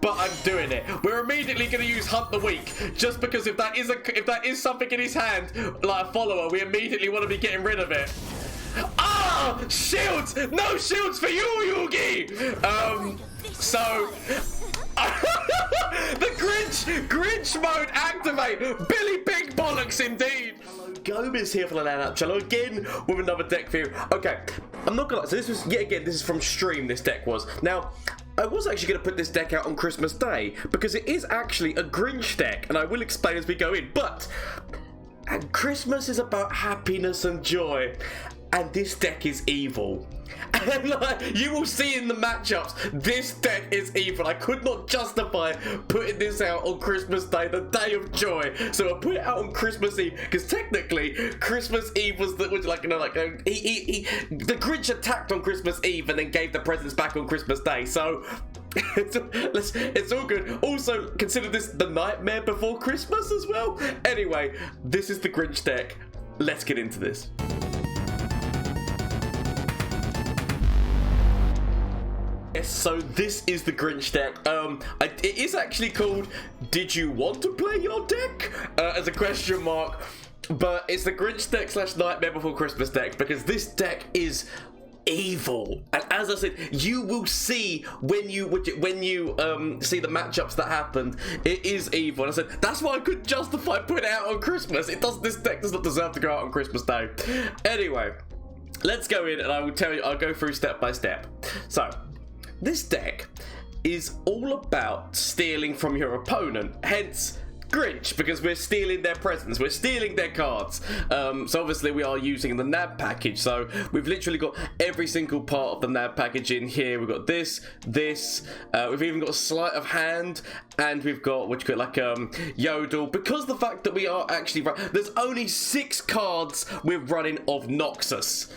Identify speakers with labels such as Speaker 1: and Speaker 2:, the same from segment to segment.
Speaker 1: but I'm doing it. We're immediately going to use Hunt the Weak, just because if that is something in his hand, like a follower, we immediately want to be getting rid of it. Ah! Shields! No shields for you, Yugi! So... the Grinch mode activate! Billy Big Bollocks indeed! Hello, Gomez here for the LAN Up channel again with another deck for you. Okay, I'm not gonna lie, so this was, yet again, this is from stream, this deck was. Now, I was actually going to put this deck out on Christmas Day, because it is actually a Grinch deck, and I will explain as we go in, but... And Christmas is about happiness and joy, and this deck is evil. And like, you will see in the matchups, this deck is evil. I could not justify putting this out on Christmas Day, the day of joy. So I put it out on Christmas Eve, because technically, Christmas Eve was the Grinch attacked on Christmas Eve and then gave the presents back on Christmas Day. So it's all good. Also, consider this the nightmare before Christmas as well. Anyway, this is the Grinch deck. Let's get into this. Yes, so this is the Grinch deck. It is actually called "Did you want to play your deck?" As a question mark, but it's the Grinch deck / Nightmare Before Christmas deck, because this deck is evil. And as I said, you will see when you see the matchups that happened, it is evil. And I said that's why I couldn't justify putting it out on Christmas. This deck does not deserve to go out on Christmas Day. Anyway, let's go in and I will tell you. I'll go through step by step. So. This deck is all about stealing from your opponent, hence Grinch, because we're stealing their presents, we're stealing their cards. So obviously we are using the NAB package, so we've literally got every single part of the NAB package in here. We've got this, we've even got a sleight of hand, and we've got what you call like Yodel, because the fact that we are actually there's only 6 cards we're running of Noxus.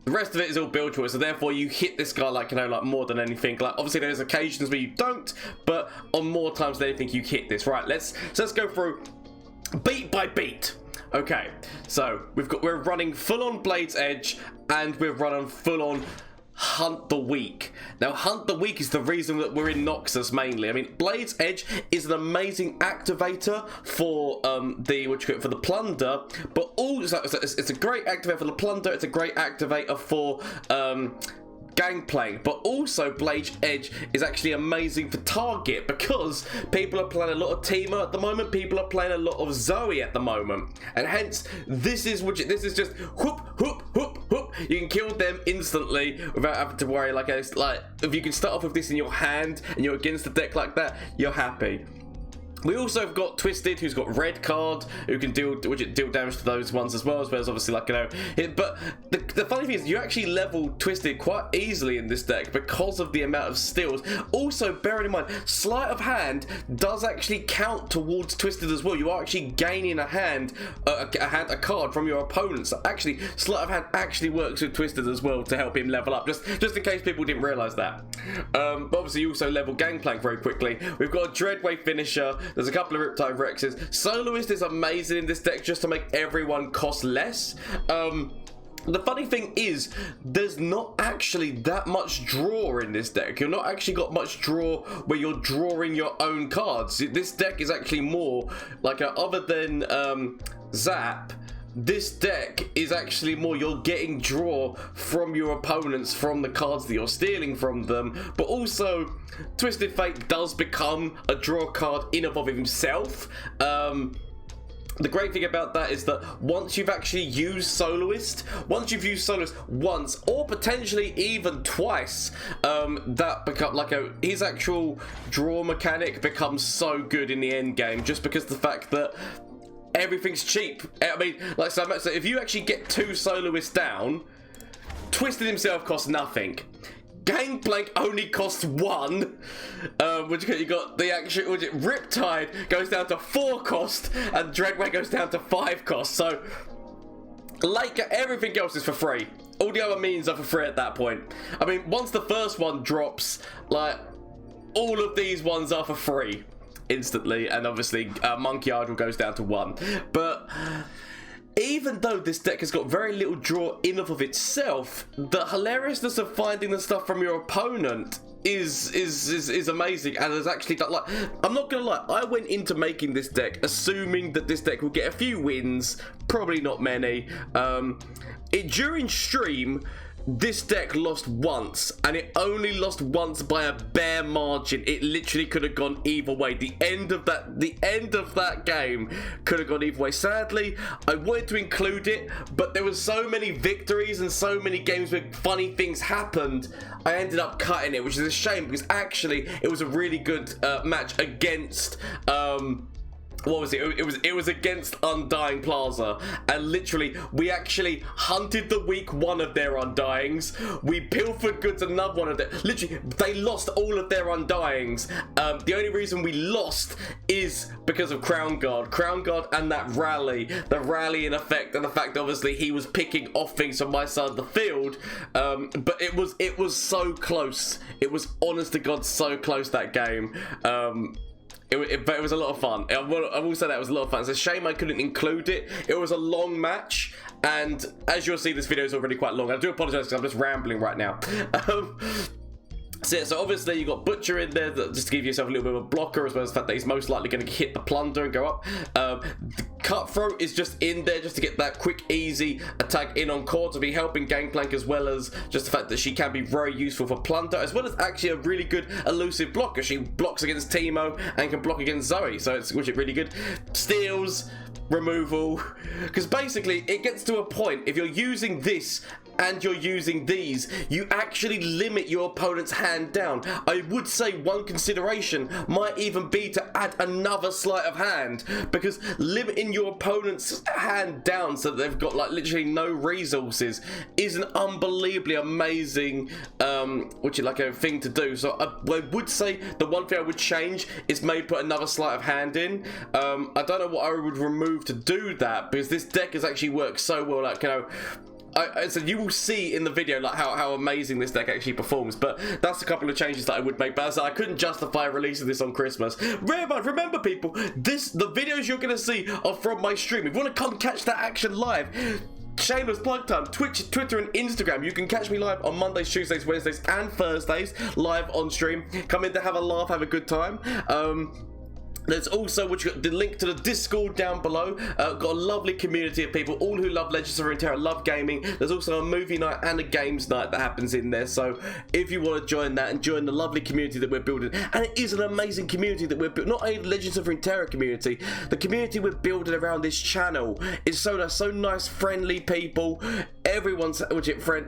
Speaker 1: The rest of it is all build choice, so therefore you hit this guy like, like more than anything. Like obviously there's occasions where you don't, but on more times than anything you hit this. Right, let's go through beat by beat. Okay, so we're running full on Blade's Edge, and we're running full on Hunt the Weak. Now, Hunt the Weak is the reason that we're in Noxus mainly. I mean, Blade's Edge is an amazing activator for for the plunder, but also it's a great activator for the plunder. It's a great activator for Gangplank, but also Blade's Edge is actually amazing for target, because people are playing a lot of Teema at the moment, people are playing a lot of Zoe at the moment, and hence this is just whoop whoop whoop whoop. You can kill them instantly without having to worry. Like if you can start off with this in your hand and you're against the deck like that, you're happy. We also have got Twisted, who's got red card, who can deal damage to those ones as well as obviously but the funny thing is you actually level Twisted quite easily in this deck because of the amount of steals. Also, bearing in mind, sleight of hand does actually count towards Twisted as well. You are actually gaining a card from your opponent. So actually, sleight of hand actually works with Twisted as well to help him level up. Just in case people didn't realise that. But obviously, you also level Gangplank very quickly. We've got a Dreadwave finisher. There's a couple of Riptide Rexes. Soloist is amazing in this deck just to make everyone cost less. The funny thing is, there's not actually that much draw in this deck. You're not actually got much draw where you're drawing your own cards. This deck is actually more like other than Zap. This deck is actually more you're getting draw from your opponents from the cards that you're stealing from them, but also Twisted Fate does become a draw card in and of himself. The great thing about that is that once you've actually used Soloist once or potentially even twice, that become like his actual draw mechanic becomes so good in the end game, just because the fact that everything's cheap. I mean, so if you actually get 2 Soloists down, Twisted himself costs nothing. Gangplank only costs 1. You got the actual Riptide goes down to 4 cost, and Dreadway goes down to 5 cost. So, like everything else is for free. All the other means are for free at that point. I mean, once the first one drops, like all of these ones are for free instantly, and obviously Monkey Idol goes down to 1. But even though this deck has got very little draw in and of itself, the hilariousness of finding the stuff from your opponent is amazing, and there's actually like, I'm not gonna lie, I went into making this deck assuming that this deck would get a few wins, probably not many. During stream, this deck lost once, and it only lost once by a bare margin. It literally could have gone either way. The end of that game could have gone either way. Sadly, I wanted to include it, but there were so many victories and so many games where funny things happened, I ended up cutting it, which is a shame, because actually it was a really good match against what was it? It was against Undying Plaza, and literally we actually hunted the week one of their Undyings. We pilfered goods another one of them. Literally, they lost all of their Undyings. The only reason we lost is because of Crown Guard, and that rally, the rally in effect, and the fact obviously he was picking off things from my side of the field. But it was so close. It was honest to God so close, that game. But it was a lot of fun. I will say that it was a lot of fun. It's a shame I couldn't include it. It was a long match, and as you'll see, this video is already quite long. I do apologize because I'm just rambling right now. So obviously you got Butcher in there, just to give yourself a little bit of a blocker, as well as the fact that he's most likely going to hit the Plunder and go up. The Cutthroat is just in there just to get that quick, easy attack in on core, to be helping Gangplank, as well as just the fact that she can be very useful for Plunder, as well as actually a really good elusive blocker. She blocks against Teemo and can block against Zoe, so it's really good. Steals, removal, because basically it gets to a point, if you're using this and you're using these, you actually limit your opponent's hand down. I would say one consideration might even be to add another sleight of hand, because limiting your opponent's hand down so that they've got like literally no resources is an unbelievably amazing thing to do. So I would say the one thing I would change is maybe put another sleight of hand in. I don't know what I would remove to do that, because this deck has actually worked so well. Like, you know, so you will see in the video like how amazing this deck actually performs, but that's a couple of changes that I would make. But as I couldn't justify releasing this on Christmas. Remember people, the videos you're gonna see are from my stream. If you want to come catch that action live, shameless plug time, Twitch, Twitter and Instagram. You can catch me live on Mondays, Tuesdays, Wednesdays and Thursdays, live on stream. Come in to have a laugh, have a good time. There's also the link to the Discord down below. Got a lovely community of people, all who love Legends of Runeterra, love gaming. There's also a movie night and a games night that happens in there. So if you want to join that and join the lovely community that we're building, and it is an amazing community that we're building, not only the Legends of Runeterra community, the community we're building around this channel is so nice, friendly people. Everyone's everyone's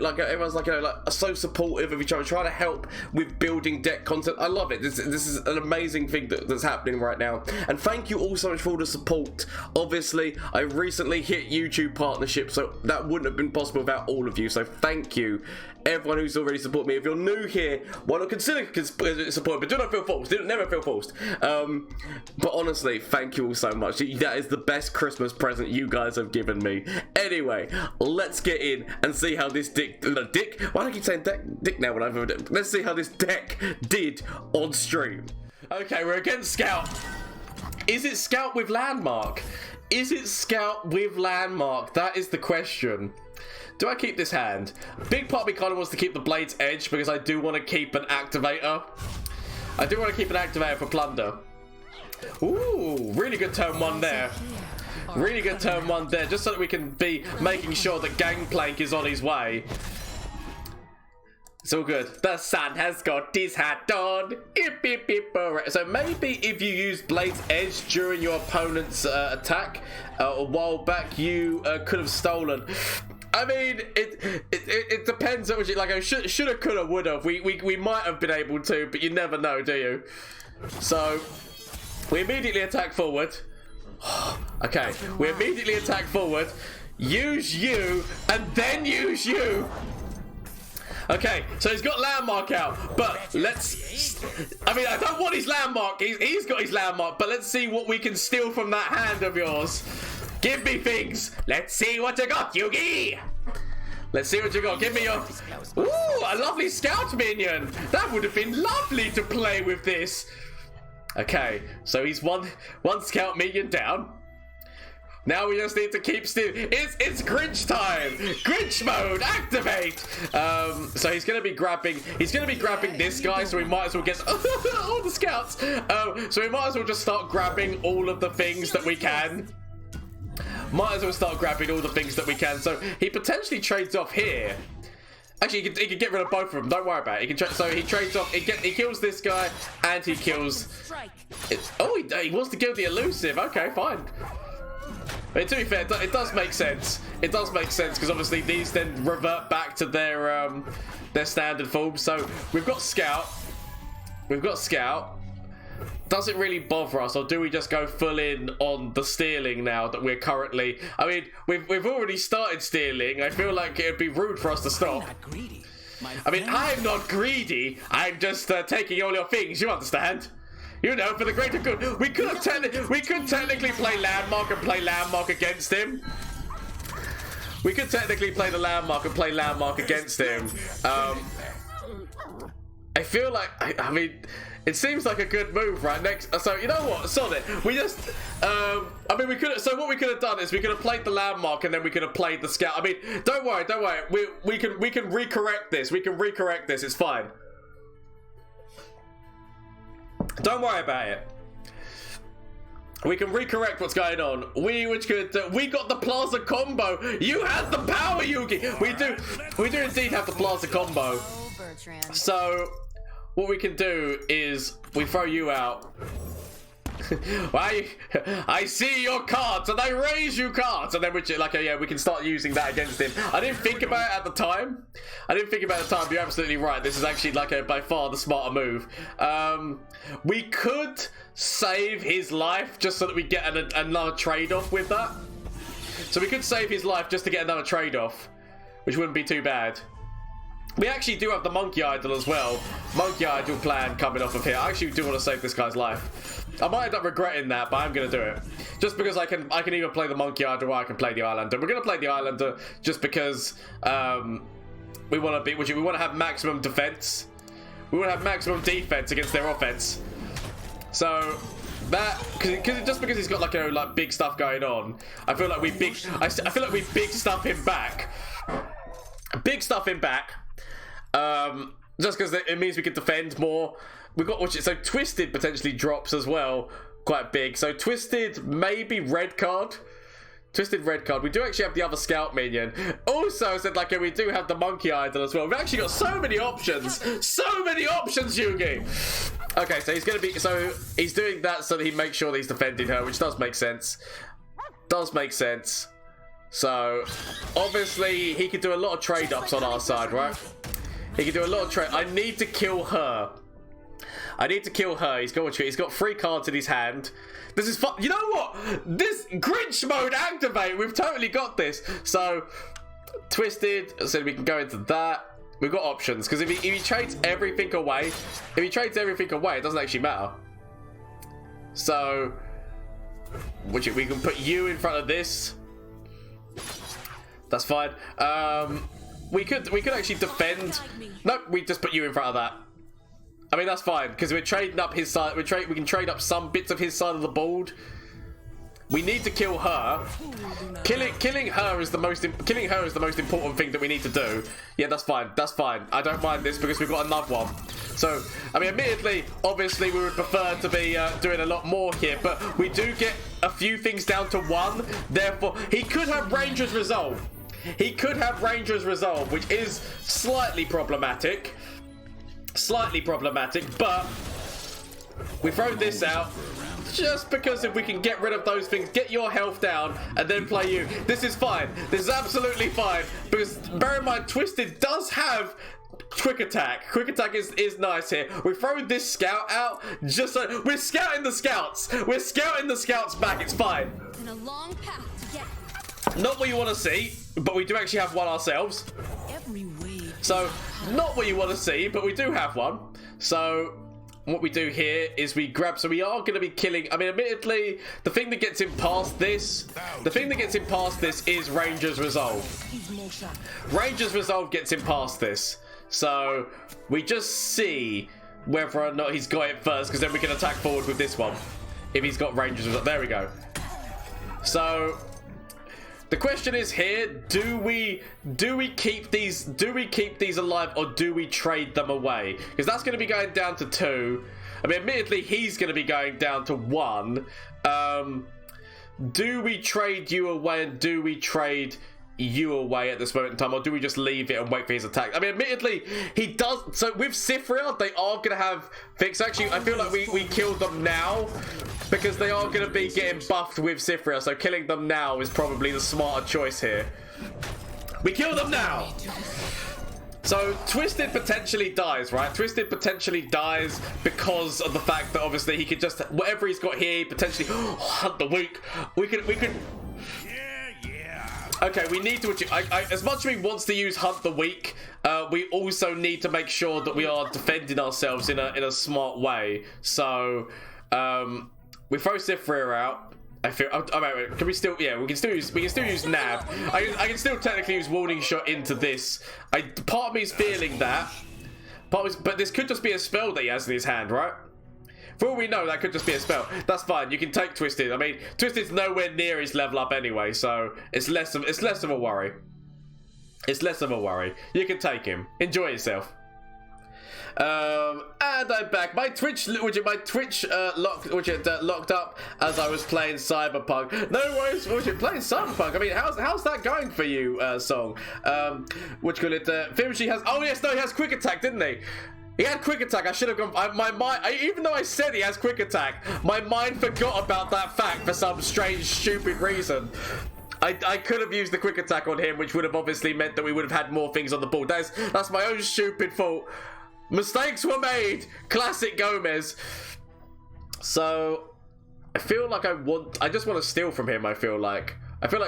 Speaker 1: like, you know, like so supportive of each other, trying to help with building deck content. I love it. This is an amazing thing that's happening right now. And thank you all so much for all the support. Obviously, I recently hit YouTube partnership, so that wouldn't have been possible without all of you. So thank you, everyone who's already supported me. If you're new here, why not consider support? But do not feel forced. Never feel forced. But honestly, thank you all so much. That is the best Christmas present you guys have given me. Anyway, let's get in and see how this Dick. Why do I keep saying Dick now when I've? Let's see how this deck did on stream. Okay, we're against Scout. Is it Scout with Landmark? Is it Scout with Landmark? That is the question. Do I keep this hand? Big part of me kind of wants to keep the Blade's Edge, because I do want to keep an activator. I do want to keep an activator for Plunder. Ooh, really good turn one there. Really good turn one there, just so that we can be making sure that Gangplank is on his way. It's all good. The sun has got his hat on. So maybe if you use Blade's Edge during your opponent's attack a while back, you could have stolen. I mean, it depends on what you like. I shoulda, coulda, woulda. We might have been able to, but you never know, do you? So we immediately attack forward. Okay, we immediately attack forward. Use you, and then use you. Okay, so he's got Landmark out, but let's... I mean, I don't want his Landmark. He's got his Landmark, but let's see what we can steal from that hand of yours. Give me things. Let's see what you got, Yugi. Let's see what you got. Give me your... Ooh, a lovely Scout minion. That would have been lovely to play with this. Okay, so he's one Scout minion down. Now we just need to keep stealing. It's Grinch time. Grinch mode, activate. So he's gonna be grabbing this guy. So we might as well get all the scouts. So we might as well just start grabbing all of the things that we can. Might as well start grabbing all the things that we can. So he potentially trades off here. Actually, he can get rid of both of them. Don't worry about it. So he trades off. He kills this guy, and he kills. He wants to kill the elusive. Okay, fine. I mean, to be fair, it does make sense. It does make sense because obviously these then revert back to their standard form. So we've got Scout. Does it really bother us, or do we just go full in on the stealing now that we're currently... I mean, we've already started stealing. I feel like it'd be rude for us to stop. I mean, I'm not greedy. I'm just taking all your things. You understand? You know, for the greater good. We could technically play Landmark and play Landmark against him. We could technically play the Landmark and play Landmark against him. I feel like... I mean... It seems like a good move, right? Next, so you know what? Solid. We just, I mean, we could. So what we could have done is we could have played the Landmark and then we could have played the Scout. I mean, don't worry. We can recorrect this. We can recorrect this. It's fine. Don't worry about it. We can recorrect what's going on. We got the Plaza combo. You had the power, Yugi. We do indeed have the Plaza combo. So. What we can do is we throw you out. I see your cards and I raise you cards, and then we can start using that against him. I didn't think about it at the time. But you're absolutely right. This is actually by far the smarter move. We could save his life just so that we get another trade-off with that. So we could save his life just to get another trade-off, which wouldn't be too bad. We actually do have the Monkey Idol as well. Monkey Idol plan coming off of here. I actually do want to save this guy's life. I might end up regretting that, but I'm going to do it. Just because I can either play the Monkey Idol or I can play the Islander. We're going to play the Islander just because we want to have maximum defense. We want to have maximum defense against their offense. So that just because he's got like big stuff going on, I feel like we big stuff him back. Big stuff him back. Just because it means we can defend more. We've got so Twisted potentially drops as well, quite big. So Twisted, maybe red card. Twisted red card. We do actually have the other Scout minion. Also said we do have the Monkey Idol as well. We've actually got so many options. So many options, Yugi. Okay, so he's doing that so that he makes sure that he's defending her, which does make sense. So obviously he could do a lot of trade-ups on our side, right? He can do a lot of trade. I need to kill her. He's got 3 cards in his hand. This is fun. You know what? This Grinch mode activate. We've totally got this. So Twisted. So we can go into that. We've got options because if he trades everything away, it doesn't actually matter. So we can put you in front of this. That's fine. We could actually defend. No, we just put you in front of that. I mean, that's fine because we're trading up his side. We can trade up some bits of his side of the board. We need to kill her. Killing her is the most important thing that we need to do. Yeah, that's fine. I don't mind this because we've got another one. So, I mean, admittedly, obviously, we would prefer to be doing a lot more here, but we do get a few things down to 1. Therefore, he could have Ranger's Resolve. Which is slightly problematic. But we throw this out just because if we can get rid of those things, get your health down, and then play you. This is fine. This is absolutely fine. Because bear in mind, Twisted does have Quick Attack. Quick Attack is nice here. We throw this Scout out just so we're scouting the Scouts. We're scouting the Scouts back. It's fine.
Speaker 2: And a long path to get.
Speaker 1: Not what you want to see, but we do actually have one ourselves. So, not what you want to see, but we do have one. So, what we do here is we grab, so we are going to be killing, I mean, admittedly, the thing that gets him past this is Ranger's Resolve. Ranger's Resolve gets him past this. So, we just see whether or not he's got it first, because then we can attack forward with this one. If he's got Ranger's Resolve. There we go. So, the question is here: do we keep these alive, or do we trade them away? Because that's going to be going down to 2. I mean, admittedly, he's going to be going down to 1. Do we trade you away, and do we trade you away at this moment in time, or do we just leave it and wait for his attack? I mean, admittedly, he does. So with Cyphria, they are going to have fix. Actually, I feel like we killed them now because they are going to be getting buffed with Cyphria. So killing them now is probably the smarter choice here. We kill them now. So Twisted potentially dies, right? Twisted potentially dies because of the fact that obviously he could just, whatever he's got here, potentially hunt the weak. We could. Okay, we need to achieve. As much as we wants to use hunt the weak, we also need to make sure that we are defending ourselves in a smart way. So we throw Cyphria out. I feel. Oh, wait. Can we still? Yeah, we can still use Nab. I can still technically use Warning Shot into this. Part of me is feeling that. But this could just be a spell that he has in his hand, right? For all we know, that could just be a spell. That's fine. You can take Twisted. I mean, Twisted's nowhere near his level up anyway, so it's less of a worry. It's less of a worry. You can take him. Enjoy yourself. And I'm back. My Twitch locked up as I was playing Cyberpunk. No worries, playing Cyberpunk. I mean, how's that going for you, Song? What you call it? Fimshi has. Oh yes, no, he has quick attack, didn't he? He had quick attack. I should have gone. My mind, even though I said he has quick attack, my mind forgot about that fact for some strange, stupid reason. I could have used the quick attack on him, which would have obviously meant that we would have had more things on the board. That's my own stupid fault. Mistakes were made. Classic Gomez. So I feel like I just want to steal from him. I feel like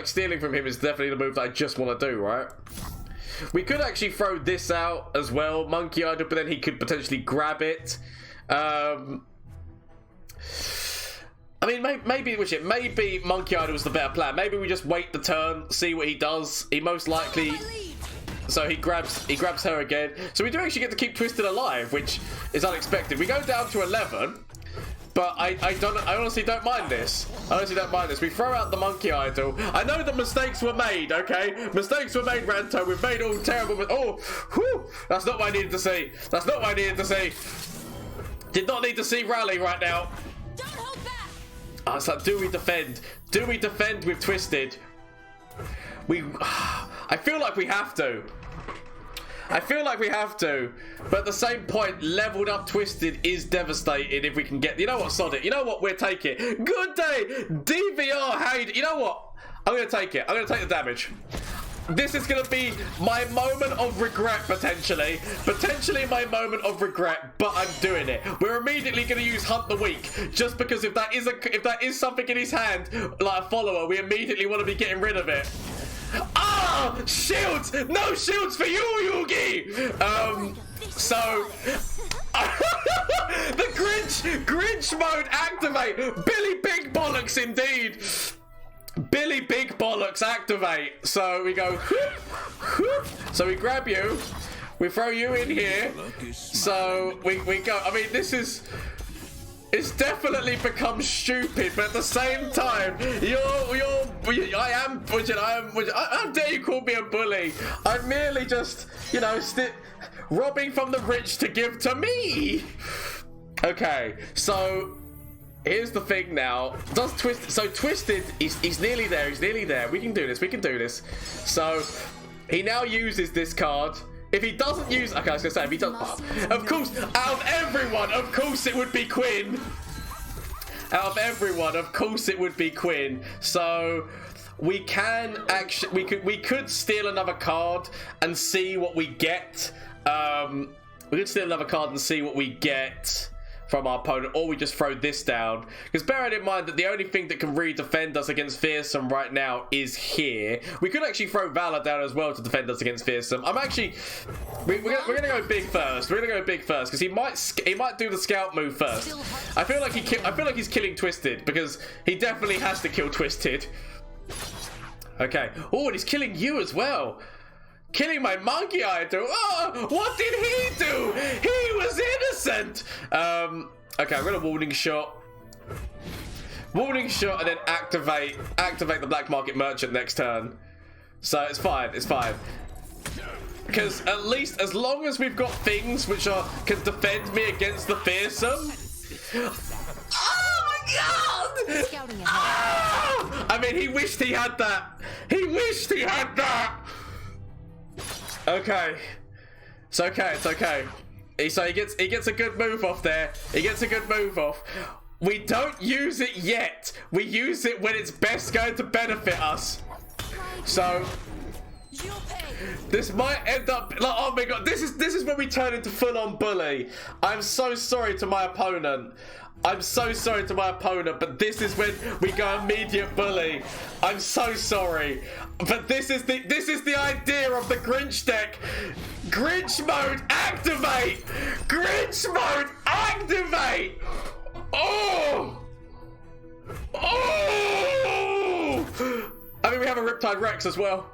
Speaker 1: stealing from him is definitely the move that I just want to do, right? We could actually throw this out as well, Monkey Idol, but then he could potentially grab it. I mean, maybe Monkey Idol was the better plan. Maybe we just wait the turn, see what he does. He most likely. So he grabs her again. So we do actually get to keep Twisted alive, which is unexpected. We go down to 11, but I honestly don't mind this. We throw out the Monkey Idol. I know that mistakes were made, okay? Mistakes were made, Ranto. We've made all terrible. Oh, whew. That's not what I needed to see. Did not need to see Rally right now.
Speaker 2: Don't hold back.
Speaker 1: Oh, it's like, do we defend? Do we defend with Twisted? I feel like we have to. But at the same point, leveled up Twisted is devastating if we can get. You know what? Sod it. You know what? We'll take it. Good day, DVR. You know what? I'm gonna take it. I'm gonna take the damage. This is gonna be my moment of regret, potentially my moment of regret, but I'm doing it. We're immediately gonna use Hunt the Weak, just because if that is something in his hand, like a follower, we immediately want to be getting rid of it. Ah, shields! No shields for you, Yugi! So the Grinch mode activate. Billy Big Bollocks indeed. Billy Big Bollocks activate. So we go whoop, whoop. So we grab you, we throw you in here. So we go. I mean, it's definitely become stupid, but at the same time, how dare you call me a bully? I'm merely just, you know, robbing from the rich to give to me. Okay, so here's the thing now. Twisted, he's nearly there, We can do this, So he now uses this card. If he doesn't use... Okay, I was going to say, if he does... Oh, of course, out of everyone, of course it would be Quinn. So we can actually... We could steal another card and see what we get. We could steal another card and see what we get from our opponent, or we just throw this down. Because bearing in mind that the only thing that can really defend us against Fearsome right now is here. We could actually throw Valor down as well to defend us against Fearsome. I'm actually... We're gonna go big first. Because he might do the scout move first. I feel like he's killing Twisted, because he definitely has to kill Twisted. Okay. Oh, and he's killing you as well. Killing my Monkey Idol. Oh, what did he do? He was innocent. Okay, I'm gonna Warning Shot. Warning shot and then activate the black market merchant next turn. So it's fine, it's fine. Because at least as long as we've got things which can defend me against the fearsome. Oh my god!
Speaker 2: Scouting ahead.
Speaker 1: Ah! I mean, he wished he had that. He wished he had that. Okay. It's okay, it's okay. So he gets a good move off there. He gets a good move off. We don't use it yet. We use it when it's best going to benefit us. So this might end up like, oh my god, this is when we turn into full-on bully. I'm so sorry to my opponent. I'm so sorry to my opponent, but this is when we go immediate bully. I'm so sorry, but this is the idea of the Grinch deck. Grinch mode activate. Grinch mode activate. Oh. Oh. I mean, we have a Riptide Rex as well.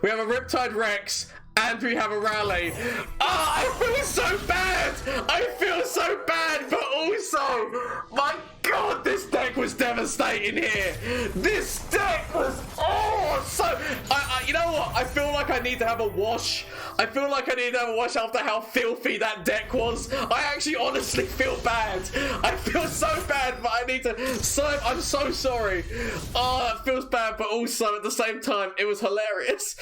Speaker 1: We have a Riptide Rex. And we have a rally. Oh, I feel so bad. I feel so bad, but also, my god, this deck was devastating here. This deck was, so. You know what? I feel like I need to have a wash. I feel like I need to have a wash after how filthy that deck was. I actually honestly feel bad. I feel so bad, but I need to. I'm so sorry. Oh, it feels bad, but also at the same time, it was hilarious.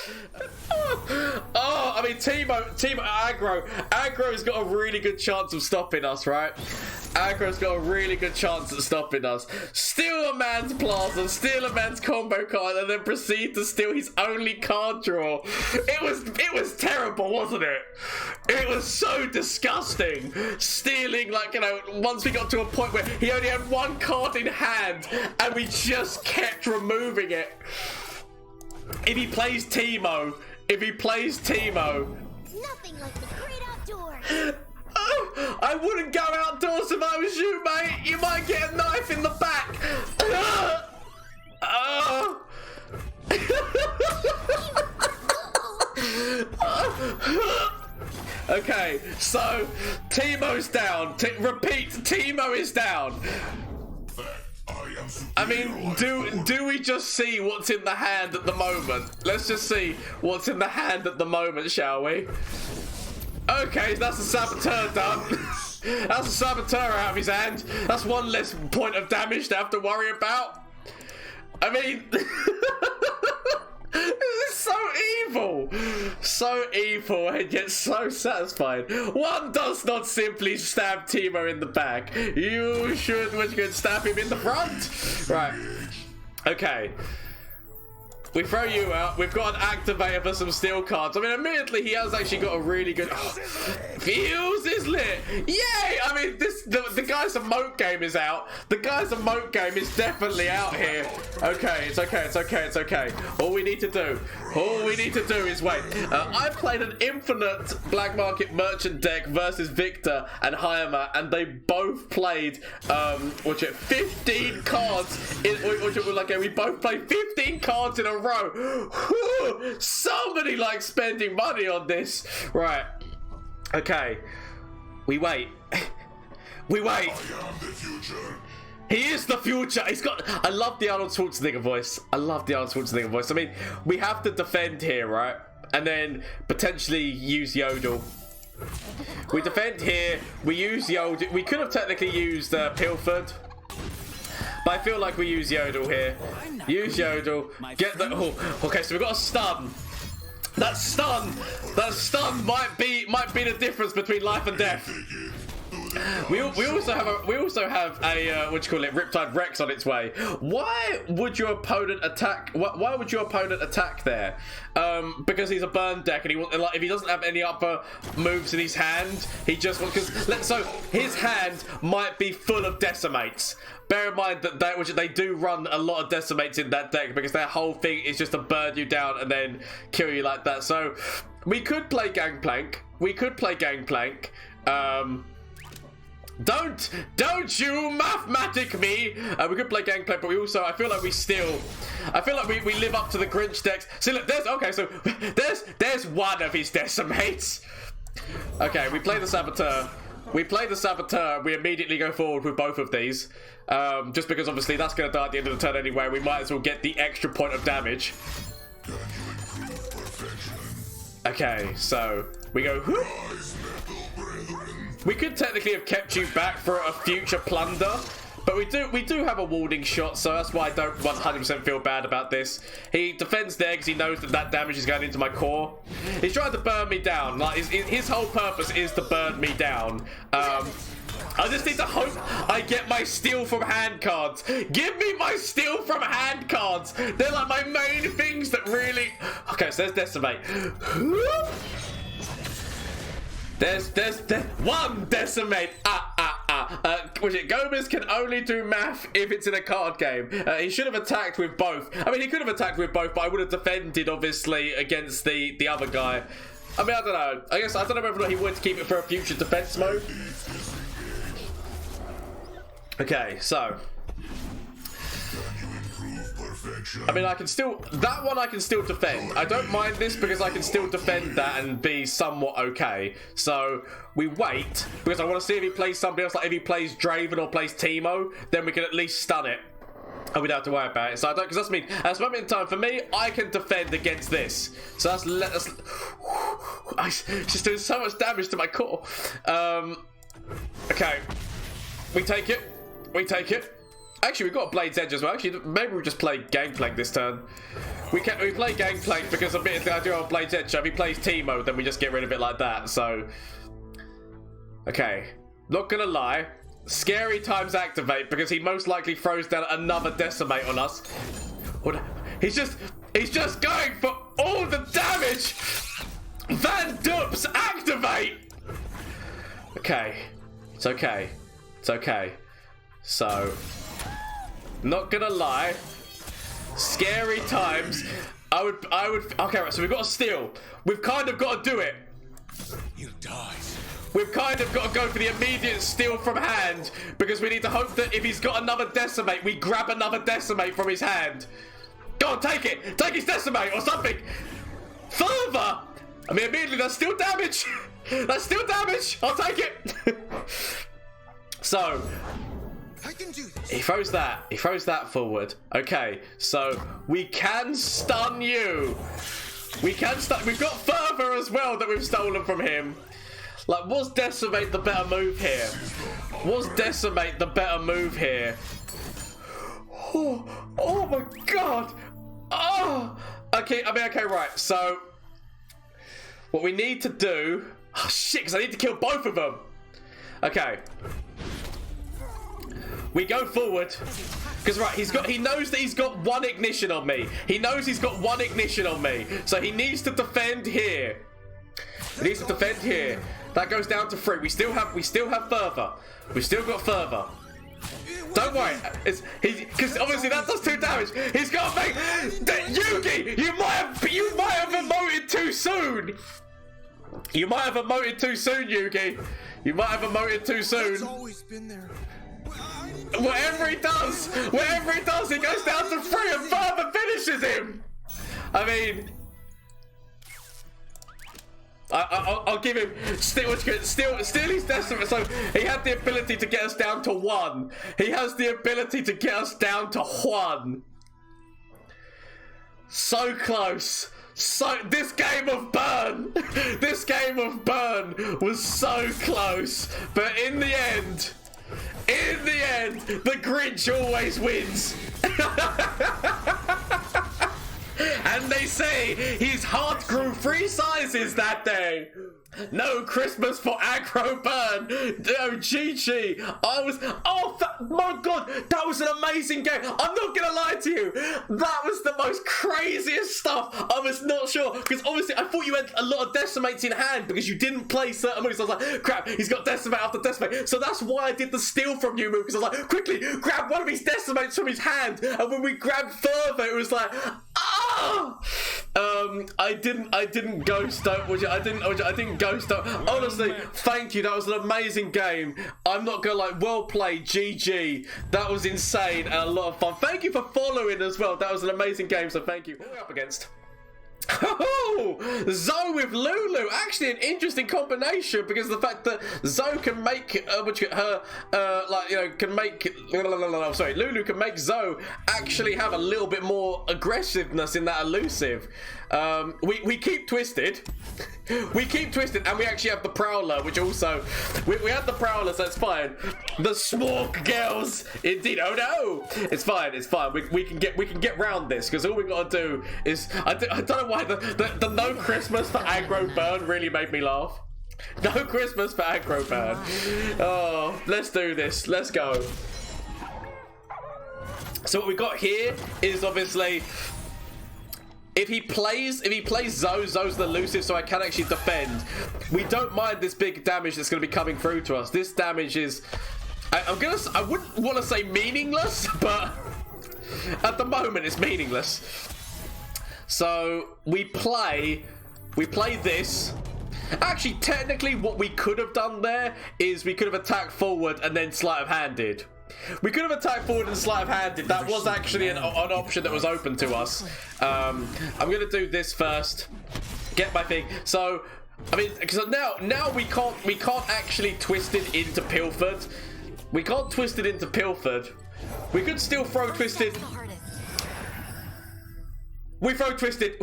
Speaker 1: Oh, I mean, Teemo Aggro's got a really good chance of stopping us, right? Aggro's got a really good chance at stopping us. Steal a man's Plaza, steal a man's combo card, and then proceed to steal his only card draw. It was terrible, wasn't it? It was so disgusting. Stealing, like, you know, once we got to a point where he only had one card in hand, and we just kept removing it. If he plays Teemo,
Speaker 2: Nothing like the great outdoors.
Speaker 1: Oh, I wouldn't go outdoors if I was you, mate. You might get a knife in the back. Okay, so Teemo's down. Repeat, Teemo is down. I mean, do we just see what's in the hand at the moment? Let's just see what's in the hand at the moment, shall we? Okay, that's a Saboteur done. That's a Saboteur out of his hand. That's one less point of damage to have to worry about. I mean, this is so evil. So evil and yet so satisfying. One does not simply stab Teemo in the back. You should stab him in the front. Right. Okay. We throw you out. We've got an activator for some steel cards. I mean, admittedly, he has actually got a really good... Fuse is lit. Yay! I mean, the guy's emote game is out. The guy's emote game is definitely out here. Okay, it's okay, it's okay, it's okay. All we need to do is wait. I played an infinite black market merchant deck versus Victor and Hyama, and they both played 15 cards. We both played 15 cards in a row. Whew, somebody likes spending money on this. Right. Okay. We wait. We wait. I am the future. He is the future. He's got... I love the Arnold Schwarzenegger voice. I love the Arnold Schwarzenegger voice. I mean, we have to defend here, right? And then potentially use Yodel. We defend here. We use Yodel. We could have technically used Pilford. But I feel like we use Yodel here. Use Yodel. Get the... Oh, okay, so we've got a stun. That stun might be the difference between life and death. We also have a what you call it, Riptide Rex on its way. Why would your opponent attack? Why would your opponent attack there? Because he's a burn deck, and if he doesn't have any upper moves in his hand, he just wants so his hand might be full of decimates. Bear in mind that they do run a lot of decimates in that deck because their whole thing is just to burn you down and then kill you like that. So we could play Gangplank. Don't you mathematic me. We could play Gangplank, but we also I feel like we live up to the Grinch decks. See, look, there's one of his decimates. Okay, we play the Saboteur. we play the Saboteur, we immediately go forward with both of these. Just because obviously that's going to die at the end of the turn anyway, we might as well get the extra point of damage. Okay, so we go whoop. We could technically have kept you back for a future plunder, but we do have a warding shot, so that's why I don't 100% feel bad about this. He defends there because he knows that damage is going into my core. He's trying to burn me down. Like his whole purpose is to burn me down. I just need to hope I get my steal from hand cards. Give me my steal from hand cards. They're like my main things that really... Okay, so there's Decimate. There's one Decimate. Gomez can only do math if it's in a card game. He should have attacked with both. I mean, he could have attacked with both, but I would have defended, obviously, against the other guy. I mean, I don't know. I guess I don't know whether or not he would keep it for a future defense mode. Okay, so... I mean, I can still... That one I can still defend. I don't mind this because I can still defend that and be somewhat okay. So, we wait because I want to see if he plays somebody else. Like, if he plays Draven or plays Teemo, then we can at least stun it. And we don't have to worry about it. So, I don't... Because that's me. At this moment in time, for me, I can defend against this. So, that's... It's just doing so much damage to my core. Okay. We take it. We take it. Actually, we've got Blade's Edge as well. Actually, maybe we just play Gangplank this turn. We play Gangplank because a bit of the idea of Blade's Edge. So if he plays Teemo, then we just get rid of it like that. So, okay. Not gonna lie. Scary times activate because he most likely throws down another Decimate on us. He's just going for all the damage. Van Dups activate. Okay. It's okay. It's okay. So, not gonna lie, scary times. I would. Okay, right. So we've got to steal. We've kind of got to do it.
Speaker 3: You died.
Speaker 1: We've kind of got to go for the immediate steal from hand because we need to hope that if he's got another Decimate, we grab another Decimate from his hand. Go on, take it. Take his Decimate or something. Further. I mean, immediately that's still damage. That's still damage. I'll take it. So.
Speaker 3: I can do this.
Speaker 1: He throws that. He throws that forward. Okay, so we can stun you. We can stun. We've got further as well that we've stolen from him. Like, was Decimate the better move here? Was Decimate the better move here? Oh my god. Oh. Okay, I mean, okay, right. So, what we need to do... Oh, shit, because I need to kill both of them. Okay. We go forward. Because, right, he knows that he's got one ignition on me. He knows he's got one ignition on me. So he needs to defend here. He needs to defend here. That goes down to 3. We still have further. We've still got further. Don't worry. Because obviously that does 2 damage. He's got to make... Yugi! You might have emoted too soon. You might have emoted too soon, Yugi. You might have emoted too soon.
Speaker 3: It's always been there.
Speaker 1: Whatever he does, he goes down to 3 and further finishes him. I mean, I'll give him still his Decimate. So he had the ability to get us down to 1. He has the ability to get us down to 1. So close. So this game of burn was so close, but in the end, the Grinch always wins. And they say his heart grew 3 sizes that day. No Christmas for aggro burn. Oh, GG. My God, that was an amazing game. I'm not gonna lie to you. That was the most craziest stuff. I was not sure because obviously I thought you had a lot of Decimates in hand because you didn't play certain moves. I was like, crap, he's got Decimate after Decimate. So that's why I did the steal from you move because I was like, quickly grab one of his Decimates from his hand. And when we grabbed further, it was like, ah. I didn't ghost out. I didn't ghost out. Honestly, thank you. That was an amazing game. I'm not gonna lie. Well played, GG. That was insane and a lot of fun. Thank you for following as well. That was an amazing game. So thank you. What are we up against? Oh, Zoe with Lulu, actually an interesting combination because the fact that Zoe can make Lulu can make Zoe actually have a little bit more aggressiveness in that elusive. We keep twisted. We keep twisted, and we actually have the Prowler, which also we have the Prowler, so it's fine. The Smork girls, indeed. Oh no, it's fine. It's fine. We can get round this because all we gotta do is I don't know why the no Christmas for aggro burn really made me laugh. No Christmas for aggro burn. Oh, let's do this. Let's go. So what we got here is obviously. If he plays Zoe, Zoe's the elusive, so I can actually defend. We don't mind this big damage that's going to be coming through to us. This damage is, I wouldn't want to say meaningless, but at the moment it's meaningless. So we play this. Actually, technically, what we could have done there is we could have attacked forward and then sleight of handed. We could have attacked forward and sleight of handed. That was actually an option that was open to us. I'm gonna do this first. Get my thing. So, I mean, because now we can't actually twist it into Pilfered. We can't twist it into Pilfered. We could still throw twisted. We throw twisted.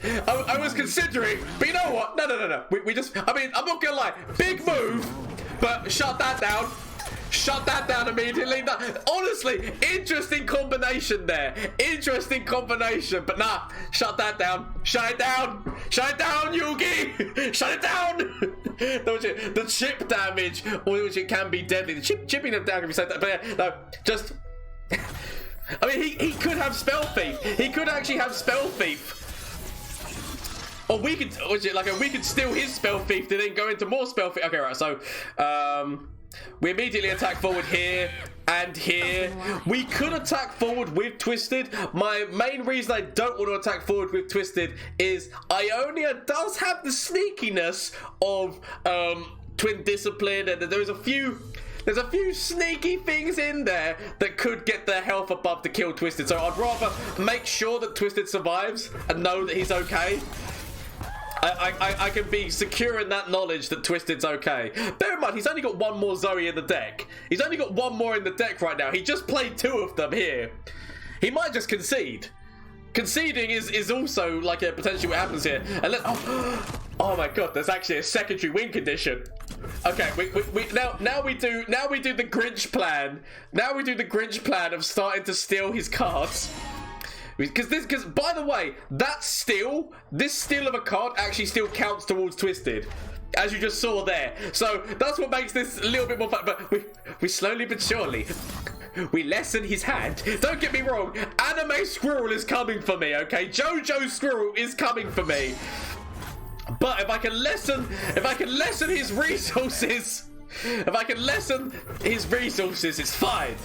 Speaker 1: I was considering, but you know what? No. We just. I mean, I'm not gonna lie. Big move, but shut that down. Shut that down immediately. No, honestly, interesting combination there. Interesting combination. But nah, shut that down. Shut it down. Shut it down, Yugi. Shut it down. The chip damage, which it can be deadly. The chipping them down can be said that. But yeah, no, just. I mean, he could have Spell Thief. He could actually have Spell Thief. Or we could, we could steal his Spell Thief to then go into more Spell Thief. Okay, right. So, we immediately attack forward here and here. We could attack forward with Twisted. My main reason I don't want to attack forward with Twisted is Ionia does have the sneakiness of Twin Discipline, and there's a few sneaky things in there that could get their health above to kill Twisted. So I'd rather make sure that Twisted survives and know that he's okay. I can be secure in that knowledge that Twisted's okay. Bear in mind, he's only got one more Zoe in the deck. He's only got one more in the deck right now. He just played two of them here. He might just concede. Conceding is also like a potential what happens here. And oh my god, there's actually a secondary win condition. Okay, now we do the Grinch plan. Now we do the Grinch plan of starting to steal his cards. Because by the way, this steal of a card actually still counts towards Twisted, as you just saw there. So that's what makes this a little bit more fun. But we slowly but surely, we lessen his hand. Don't get me wrong, Anime Squirrel is coming for me, okay? JoJo Squirrel is coming for me. But if I can lessen his resources, it's fine.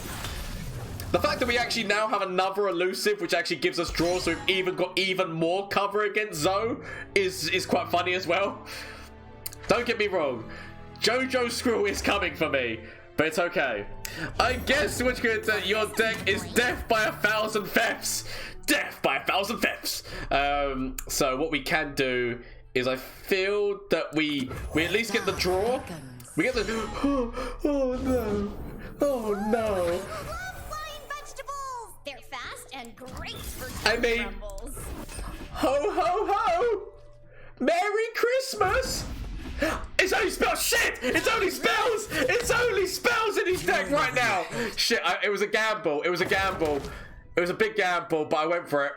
Speaker 1: The fact that we actually now have another elusive, which actually gives us draws, so we've even got even more cover against Zoe, is quite funny as well. Don't get me wrong, JoJo Squirrel is coming for me, but it's okay. I guess which your deck is death by 1,000 thefts. Death by 1,000 thefts. So what we can do is I feel that we at least get the draw. We get the oh no.
Speaker 2: They're fast and great for crumbles.
Speaker 1: Ho ho ho! Merry Christmas! It's only spells. Shit! It's only spells! It's only spells in his deck right now! Shit, it was a gamble. It was a gamble. It was a big gamble, but I went for it.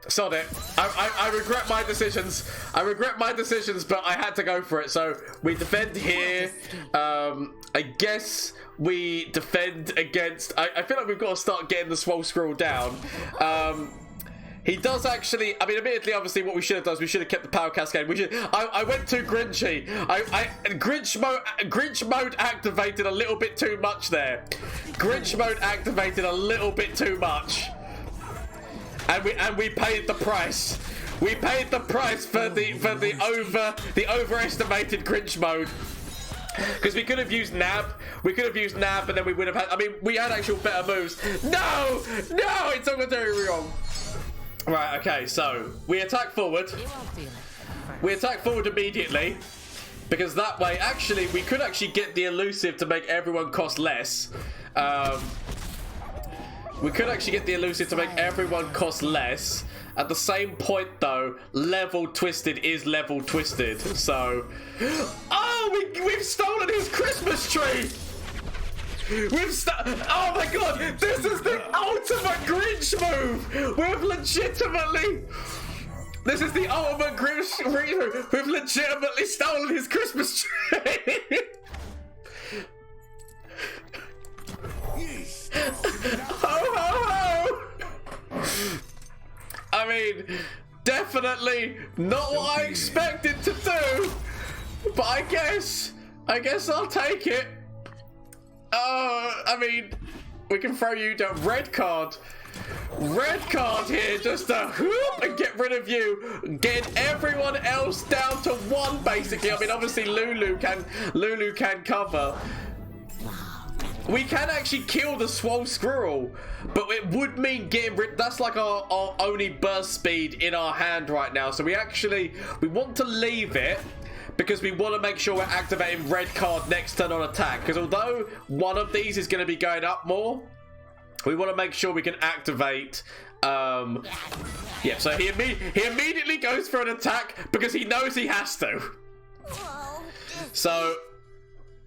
Speaker 1: Sod it. I regret my decisions. But I had to go for it. So we defend here. I guess we defend against. I feel like we've got to start getting the Swole Squirrel down. He does actually. I mean, admittedly, obviously, what we should have done is we should have kept the power cascade. I went too Grinchy. Grinch mode activated a little bit too much there. Grinch mode activated a little bit too much. And we paid the price. We paid the price for the overestimated Grinch mode. Because we could have used Nab. And then we would have had. I mean, we had actual better moves. No, it's all going very wrong. Right, okay, so we attack forward. We attack forward immediately. Because that way, actually, we could actually get the elusive to make everyone cost less. We could actually get the elusive to make everyone cost less. At the same point, though, level twisted is level twisted. So, oh, we've stolen his Christmas tree. Oh my god, this is the ultimate Grinch move. We've legitimately. This is the ultimate Grinch move. We've legitimately stolen his Christmas tree. Ho ho ho! I mean, definitely not what I expected to do, but I guess I'll take it. I mean, we can throw you down. Red card here, just to whoop and get rid of you, get everyone else down to 1 basically. I mean, obviously Lulu can cover. We can actually kill the swole squirrel, but it would mean getting rid. That's like our only burst speed in our hand right now. So we want to leave it because we want to make sure we're activating red card next turn on attack. Because although one of these is going to be going up more, we want to make sure we can activate. Yeah. So he immediately goes for an attack because he knows he has to. So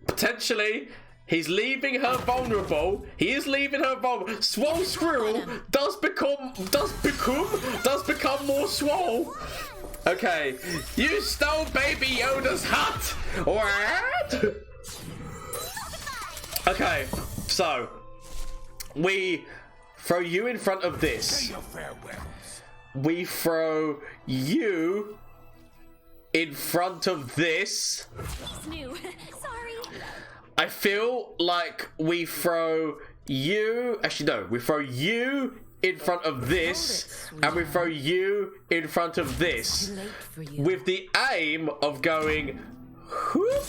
Speaker 1: potentially. He's leaving her vulnerable. He is leaving her vulnerable. Swole Squirrel does become more swole. Okay, you stole Baby Yoda's hut. What? Okay, so we throw you in front of this. We throw you in front of this.
Speaker 2: Sorry.
Speaker 1: I feel like we throw you. Actually, no. We throw you in front of this, and we throw you in front of this, with the aim of going. Whoop.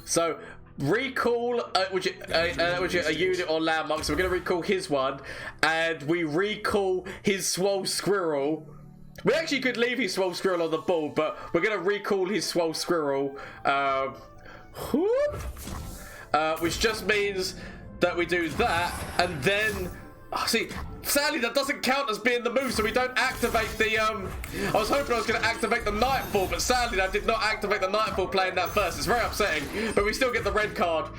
Speaker 1: So recall, which a unit or landmark. So we're gonna recall his one, and we recall his swole squirrel. We actually could leave his swole squirrel on the ball, but we're gonna recall his swole squirrel. Whoop. Which just means that we do that, and then see, sadly that doesn't count as being the move, so we don't activate the I was hoping I was going to activate the Nightfall, but sadly I did not activate the Nightfall playing that first. It's very upsetting, but we still get the red card.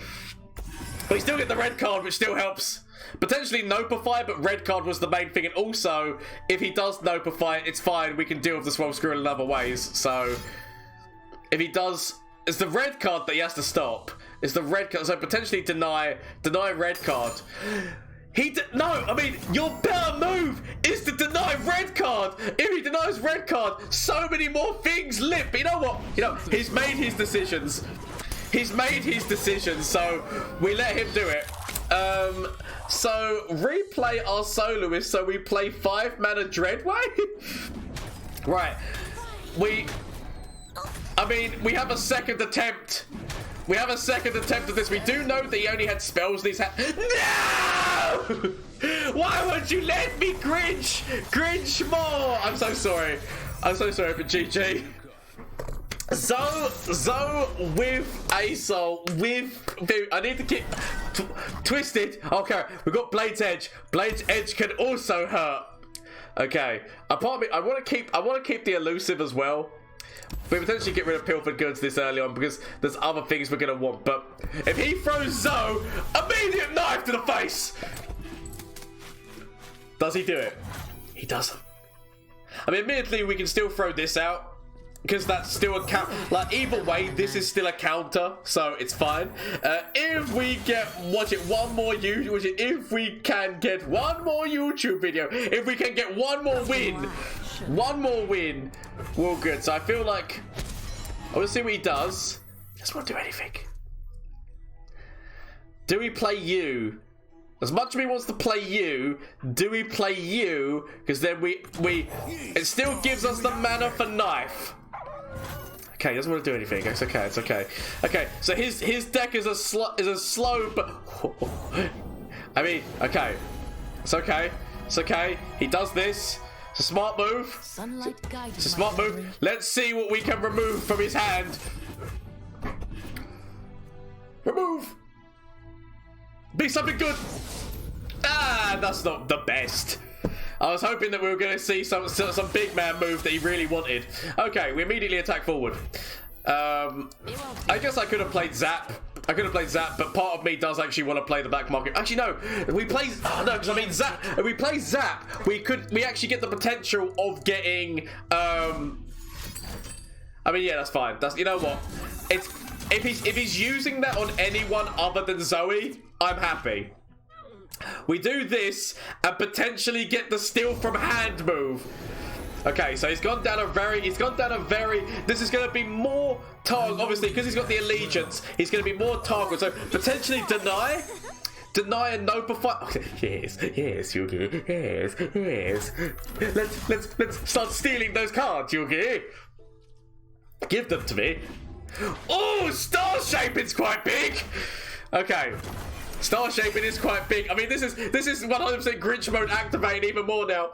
Speaker 1: We still get the red card, which still helps. Potentially Nopify, but red card was the main thing, and also if he does Nopify, it's fine, we can deal with the swole squirrel in other ways. So if he does, it's the red card that he has to stop. It's the red card, so potentially deny red card. No, I mean, your better move is to deny red card. If he denies red card, so many more things lip. But you know what? He's made his decisions. So we let him do it. So replay our soloist. So we play 5 mana Dreadway. Right. We have a second attempt. We have a second attempt at this. We do know that he only had spells in his hand. No! Why won't you let me Grinch? Grinch more! I'm so sorry. I'm so sorry for GG. Zoe with A Sol with. I need to keep twisted. Okay, we've got Blade's Edge. Blade's Edge can also hurt. Okay. Apart from me, I want to keep the elusive as well. We potentially get rid of Pilfered Goods this early on because there's other things we're going to want. But if he throws Zoe, immediate knife to the face. Does he do it? He doesn't. I mean, admittedly, we can still throw this out because that's still a count. Like, either way, this is still a counter, so it's fine. If we get, if we can get one more YouTube video, if we can get one more win, we're all good. So I feel like I want to see what he does. He doesn't want to do anything. Do we play you? As much as he wants to play you, do we play you? Because then it still gives us the mana for knife. Okay, he doesn't want to do anything. It's okay. It's okay. Okay, so his deck is a slow, but I mean, okay, it's okay. It's okay. He does this. It's a smart move.
Speaker 2: Sunlight guided
Speaker 1: It's a smart
Speaker 2: my
Speaker 1: move. Let's see what we can remove from his hand. Remove. Be something good. Ah, that's not the best. I was hoping that we were going to see some big man move that he really wanted. Okay, we immediately attack forward. I guess I could have played Zap. I could have played Zap, but part of me does actually want to play the back market. Actually, no. We play... Oh, no, because I mean, Zap... If we play Zap, we actually get the potential of getting... I mean, yeah, that's fine. That's... You know what? If he's using that on anyone other than Zoe, I'm happy. We do this and potentially get the steal from hand move. Okay, so he's gone down a very, this is going to be more target, obviously, because he's got the allegiance, he's going to be more target, so potentially deny and notify. Okay, yes, Yugi, yes. Let's start stealing those cards, Yugi. Give them to me. Oh, star shaping's quite big. Okay. Star shaping is quite big. I mean, this is 100% Grinch mode activated even more now.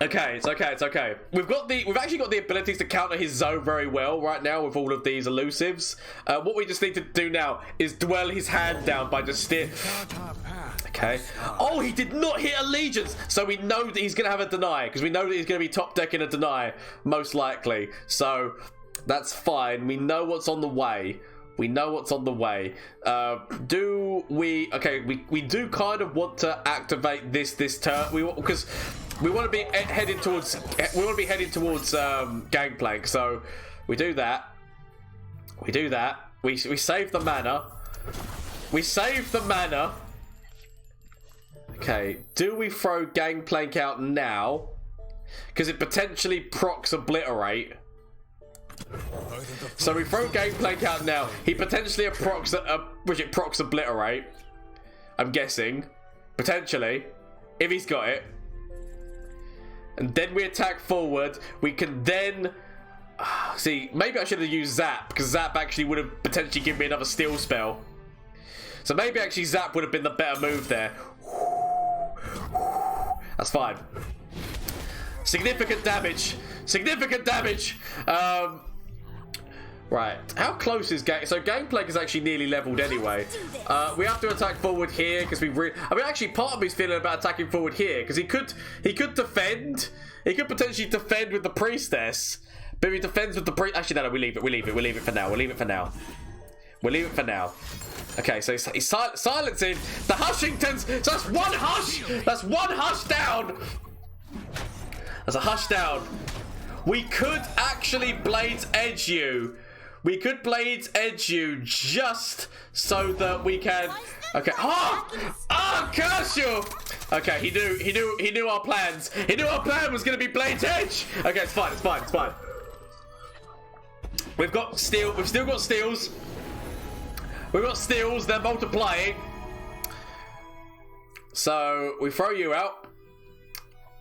Speaker 1: Okay, it's okay. We've actually got the abilities to counter his Zoe very well right now with all of these elusives. What we just need to do now is dwell his hand down by just steer. Okay. Oh, he did not hit allegiance, so we know that he's gonna have a deny because we know that he's gonna be top decking a deny most likely. So that's fine. We know what's on the way. We do we... Okay, we do kind of want to activate this turn. Because we want to be heading towards... Gangplank. So we do that. We save the mana. Okay, do we throw Gangplank out now? Because it potentially procs Obliterate. So we throw Gangplank out now. He potentially procs Obliterate. I'm guessing. Potentially. If he's got it. And then we attack forward. We can then... See, maybe I should have used Zap. Because Zap actually would have potentially given me another steal spell. So maybe actually Zap would have been the better move there. That's fine. Significant damage. Right. How close is So Gangplank is actually nearly leveled anyway. We have to attack forward here because we really... I mean, actually, part of me's feeling about attacking forward here because he could defend. He could potentially defend with the priestess. But if he defends with the priest... Actually, no, we leave it for now. Okay, so he's silencing the Hushingtons. So that's one hush. That's one hush down. That's a hush down. We could actually Blades Edge you. Just so that we can... Okay. Oh, curse you. Okay, he knew our plans. He knew our plan was going to be Blades Edge. Okay, it's fine. We've got steel. We've still got steals. They're multiplying. So we throw you out.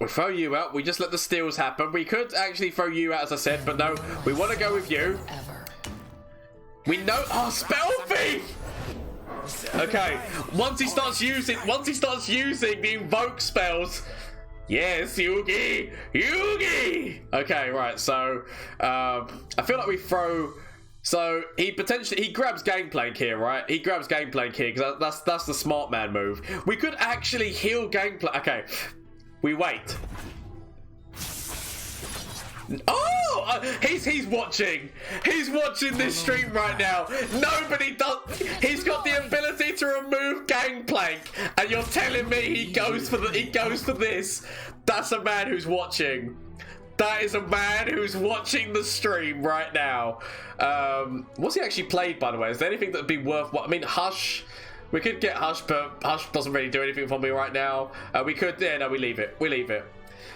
Speaker 1: We just let the steals happen. We could actually throw you out, as I said, but no. We want to go with you. We know... Oh, Spell Thief! Okay. Once he starts using the invoke spells... Yes, Yugi! Okay, right. So, I feel like we throw... So, he grabs Gangplank here, right? Because that's the smart man move. We could actually heal Gangplank. Okay. We wait. Oh! He's watching. He's watching this stream right now. Nobody does... He's got the ability to remove Gangplank. And you're telling me he goes for this. That's a man who's watching. That is a man who's watching the stream right now. What's he actually played, by the way? Is there anything that would be worth... I mean, Hush... We could get Hush, but Hush doesn't really do anything for me right now. We could... Yeah, no, we leave it.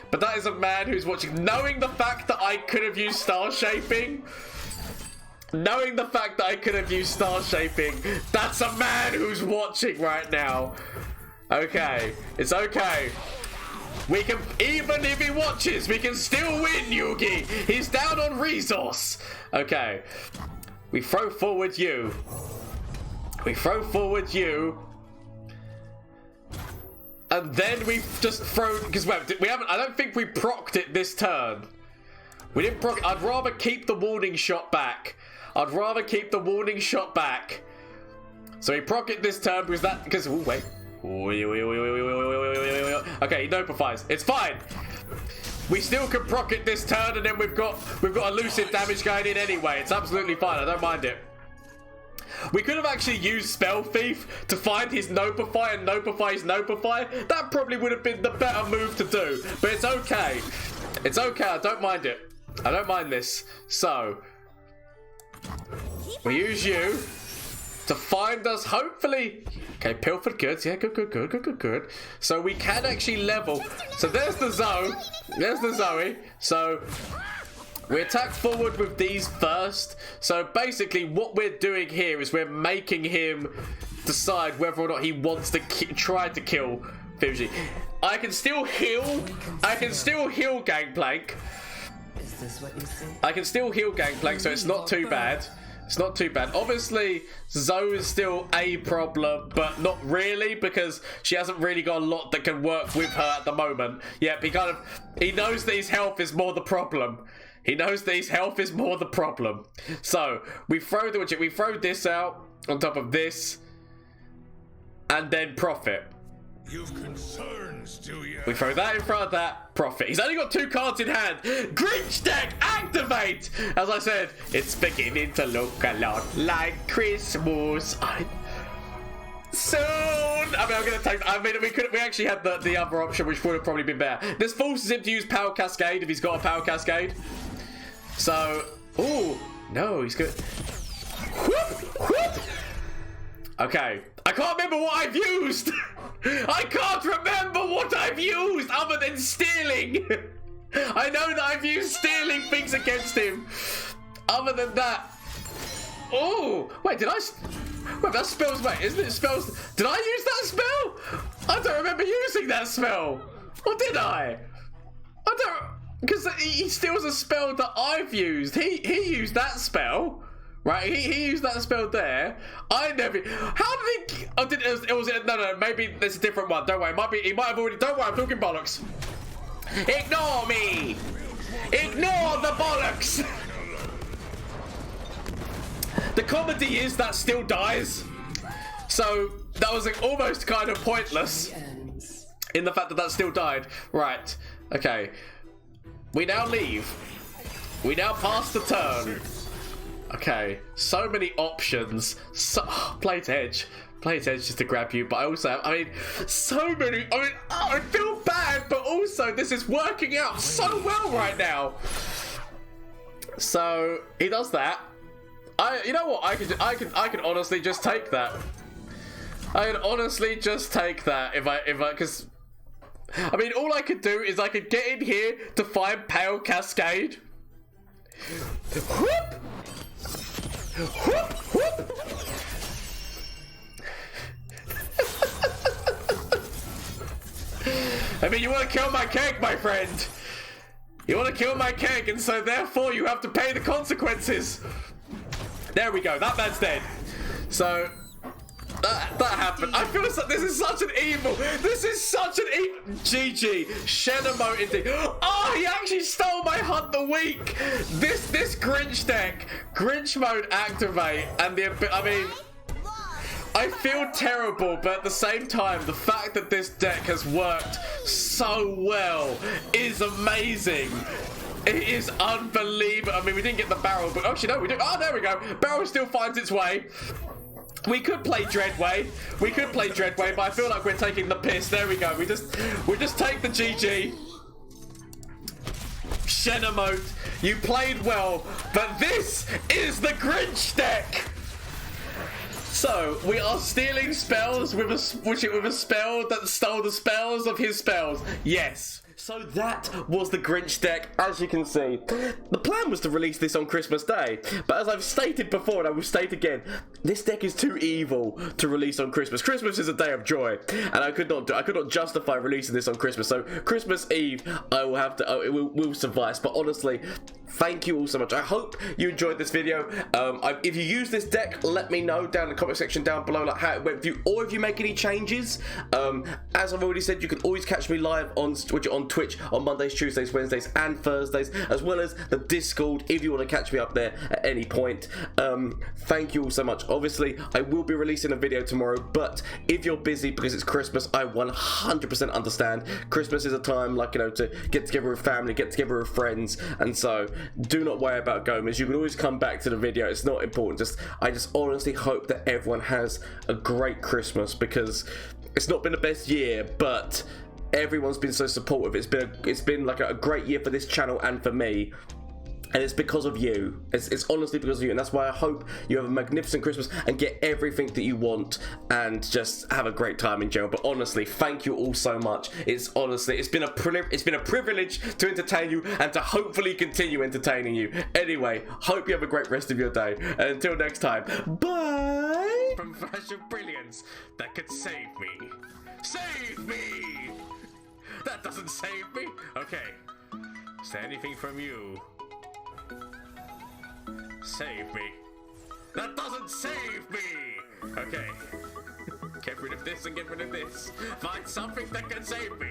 Speaker 1: But that is a man who's watching. Knowing the fact that I could have used Star Shaping. That's a man who's watching right now. Okay. It's okay. We can... Even if he watches, we can still win, Yugi. He's down on resource. Okay. We throw forward you. And then we've just thrown, because we haven't, I don't think we procced it this turn. We didn't proc, I'd rather keep the warning shot back. I'd rather keep the warning shot back. So we proc it this turn because, oh wait. Okay, he notifies. It's fine. We still can proc it this turn, and then we've got elusive damage going in anyway. It's absolutely fine. I don't mind it. We could have actually used Spell Thief to find his Notify and notify his Notify. That probably would have been the better move to do. But it's okay. It's okay. I don't mind it. I don't mind this. So, we use you to find us, hopefully. Okay, pilfered goods. Yeah, good. So we can actually level. So there's the Zoe. There's the Zoe. So we attack forward with these first. So basically what we're doing here is we're making him decide whether or not he wants to try to kill Fuji. I can still heal. I can still heal Gangplank.
Speaker 4: Is this what you see?
Speaker 1: I can still heal Gangplank, so it's not too bad. It's not too bad. Obviously, Zoe is still a problem, but not really, because she hasn't really got a lot that can work with her at the moment. Yep, he knows that his health is more the problem. He knows that his health is more the problem. So, we throw this out on top of this, and then profit.
Speaker 3: You've concerns, do you?
Speaker 1: We throw that in front of that, profit. He's only got 2 cards in hand. Grinch deck, activate! As I said, it's beginning to look a lot like Christmas. Soon! I mean, I'm gonna take. I mean, we actually had the other option, which would have probably been better. This forces him to use Power Cascade if he's got a Power Cascade. So, ooh, no, he's good. Whoop, whoop. Okay, I can't remember what I've used. I can't remember what I've used other than stealing. I know that I've used stealing things against him. Other than that, oh wait, did I? Wait, that spells. Wait, isn't it spells? Did I use that spell? I don't remember using that spell. Or did I? I don't, because he steals a spell that I've used. He used that spell. Right, he used that spell there. I never. How did he? Oh, it was no. Maybe there's a different one. Don't worry. He might have already. Don't worry. I'm talking bollocks. Ignore me. Ignore the bollocks. The comedy is that still dies. So that was like almost kind of pointless in the fact that that still died. Right. Okay. We now leave. We now pass the turn. Okay, so many options. Plate edge just to grab you, but I also, I mean, so many. I mean, I feel bad, but also this is working out so well right now. So he does that. You know what? I can honestly just take that. I can honestly just take that if I, because, I mean, all I could do is I could get in here to find Pale Cascade. Whoop! Whoop, whoop. I mean, you want to kill my cake, my friend. You want to kill my cake, and so therefore you have to pay the consequences. There we go. That man's dead. So that happened. I feel like this is such an evil. This is such an evil. GG. Shenamo indeed. Oh, he actually stole my Hunt the Week. This Grinch deck. Grinch mode activate. And I mean, I feel terrible, but at the same time, the fact that this deck has worked so well is amazing. It is unbelievable. I mean, we didn't get the barrel, but actually, no, we did. Oh, there we go. Barrel still finds its way. We could play Dreadway. We could play Dreadway, but I feel like we're taking the piss. There we go. We just take the GG. Shenamote, you played well, but this is the Grinch deck. So we are stealing spells with a spell that stole the spells of his spells. Yes. So that was the Grinch deck, as you can see. The plan was to release this on Christmas Day, but as I've stated before, and I will state again, this deck is too evil to release on Christmas. Christmas is a day of joy, and I could not justify releasing this on Christmas. So Christmas Eve, I will have to, it will suffice. But honestly, thank you all so much. I hope you enjoyed this video. If you use this deck, let me know down in the comment section down below, like how it went for you, or if you make any changes. As I've already said, you can always catch me live on Twitch on Mondays, Tuesdays, Wednesdays, and Thursdays, as well as the Discord if you want to catch me up there at any point. Thank you all so much. Obviously, I will be releasing a video tomorrow, but if you're busy because it's Christmas, I 100% understand. Christmas is a time, like, you know, to get together with family, get together with friends, and so do not worry about Gomez. You can always come back to the video. It's not important. I just honestly hope that everyone has a great Christmas, because it's not been the best year, but everyone's been so supportive. It's been like a great year for this channel and for me, and it's because of you. It's honestly because of you, and that's why I hope you have a magnificent Christmas and get everything that you want and just have a great time in general. But honestly, thank you all so much. It's been a privilege to entertain you and to hopefully continue entertaining you. Anyway, hope you have a great rest of your day, and until next time, bye.
Speaker 3: From flash of brilliance that could save me. Save me! That doesn't save me. Okay. Say anything from you. Save me. That doesn't save me! Okay. Get rid of this and get rid of this. Find something that can save me.